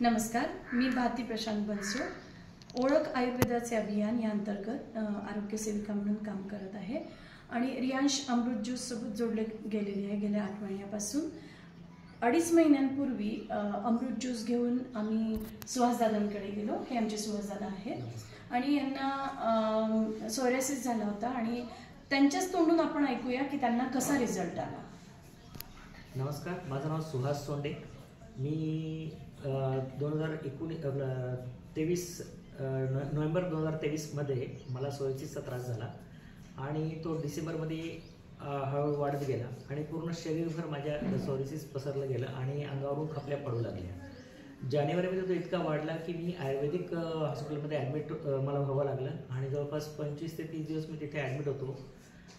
नमस्कार, मी भारती प्रशांत बनसो. ओळख आयुर्वेदाचे अभियान या अंतर्गत आरोग्य सेविका म्हणून काम करत आहे आणि रियांश अमृत ज्यूस सोबत जोडले गेलेले आहे. गेल्या 8 महिन्यापासून 2.5 महिन्यांपूर्वी अमृत ज्यूस घेऊन आम्ही सुहास दादांकडे गेलो. हे आमचे सुहास दादा आहेत आणि यांना सोरायसिस झाला होता आणि त्यांच्याच तोंडून आपण ऐकूया की त्यांना कसा रिझल्ट आला. नमस्कार, माझं नाव सुहास सोंडे. मी 2023 नोव्हेंबर 2023मध्ये मला सोरायसिसचा त्रास झाला आणि तो डिसेंबरमध्ये हळूहळू वाढत गेला आणि पूर्ण शरीरभर माझ्या सोरायसिस पसरलं गेलं आणि अंगावरून खपल्या पडू लागल्या. जानेवारीमध्ये तो इतका वाढला की मी आयुर्वेदिक हॉस्पिटलमध्ये ॲडमिट मला व्हावं लागलं आणि जवळपास 25 ते 30 दिवस मी तिथे ॲडमिट होतो.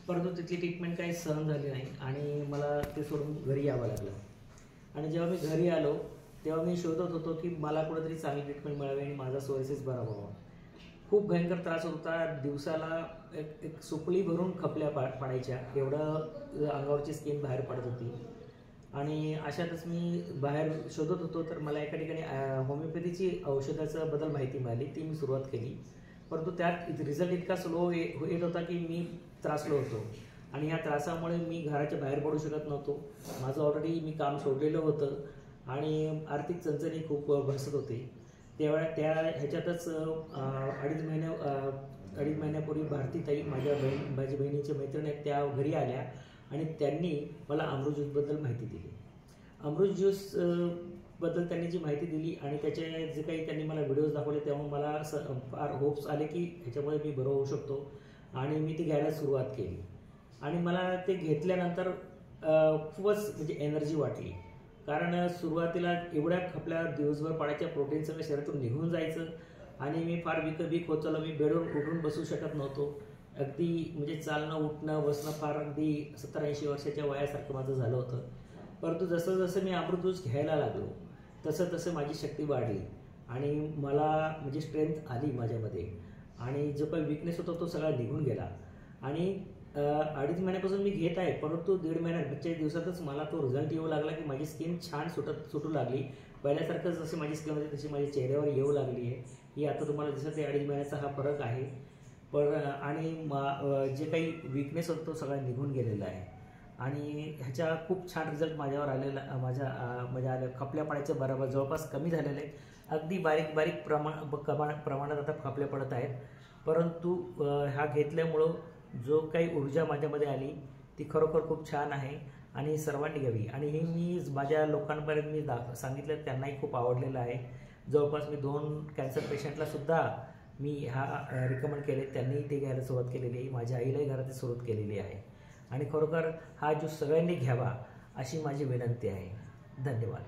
परंतु तिथली ट्रीटमेंट काही सहन झाली नाही आणि मला ते सोडून घरी यावं लागलं. आणि जेव्हा मी घरी आलो तेव्हा मी शोधत होतो की मला कुठेतरी चांगली ट्रीटमेंट मिळावी आणि माझा सोरायसिस बरा व्हावा. खूप भयंकर त्रास होता. दिवसाला एक सुपळी भरून खपल्या पडायच्या, एवढं अंगावरची स्किन बाहेर पडत होती. आणि अशातच मी बाहेर शोधत होतो तर मला एका ठिकाणी होमिओपॅथीची औषधाचं बद्दल माहिती मिळाली. ती मी सुरुवात केली, परंतु त्यात रिझल्ट इतका स्लो येत होता की मी त्रासलो होतो आणि या त्रासामुळे मी घराच्या बाहेर पडू शकत नव्हतो. माझं ऑलरेडी मी काम सोडलेलं होतं आणि आर्थिक चणचणी खूप भरसत होती. ह्याच्यातच 2.5 महिन्यापूर्वी भारतीताई माझ्या बहिणीच्या मैत्रिणी आहेत, त्या घरी आल्या आणि त्यांनी मला अमृत ज्यूसबद्दल माहिती दिली. अमृत ज्यूस बद्दल त्यांनी जी माहिती दिली आणि त्याचे जे काही त्यांनी मला व्हिडिओज दाखवले तेव्हा मला फार होप्स आले की ह्याच्यामुळे मी बरं होऊ शकतो आणि मी ती घ्यायला सुरुवात केली. आणि मला ते घेतल्यानंतर खूपच म्हणजे एनर्जी वाटली, कारण सुरुवातीला एवढ्या खपल्या दिवसभर पाण्याच्या प्रोटीन सगळं शरीरातून निघून जायचं आणि मी फार वीक होत चाललो. मी बेडवर उठून बसू शकत नव्हतो. अगदी म्हणजे चालणं उठणं बसणं फार अगदी 70-80 वर्षाच्या वयासारखं माझं झालं होतं. परंतु जसं जसं मी अमृत ज्यूस घ्यायला लागलो तसं तसं माझी शक्ती वाढली आणि मला म्हणजे स्ट्रेंथ आली माझ्यामध्ये आणि जो काही विकनेस होता तो सगळा निघून गेला. आणि 2.5 महिन्यापासून मी घेत आहे, परंतु 1.5 महिन्याच्या दिवसातच मला तो रिझल्ट येऊ लागला की माझी स्किन छान सुटू लागली. पहिल्यासारखं जशी माझी स्किन होती तशी माझ्या चेहऱ्यावर येऊ लागली आहे. ही आता तुम्हाला दिसत आहे 2.5 महिन्याचा हा फरक आहे. आणि जे काही विकनेस होतं तो सगळा निघून गेलेला आहे आणि ह्याच्या खूप छान रिझल्ट माझ्यावर आलेला. माझ्या खपल्या पाण्याच्या बरोबर जवळपास कमी झालेले आहेत. अगदी बारीक प्रमाणात आता खपल्या पडत आहेत. परंतु हा घेतल्यामुळं जो काही ऊर्जा माझ्यामध्ये आली ती खरोखर खूप छान आहे आणि सर्वांनी घ्यावी. आणि हे मी माझ्या लोकांपर्यंत मी सांगितलं, त्यांनाही खूप आवडलेलं आहे. जवळपास मी 2 कॅन्सर पेशंटला सुद्धा मी हा रिकमेंड केले, त्यांनी ते घ्यायला सुरुवात केलेली आहे. माझ्या आईलाही घरात सुरुवात केलेली आहे आणि खरोखर हा ज्यूस सगळ्यांनी घ्यावा अशी माझी विनंती आहे. धन्यवाद.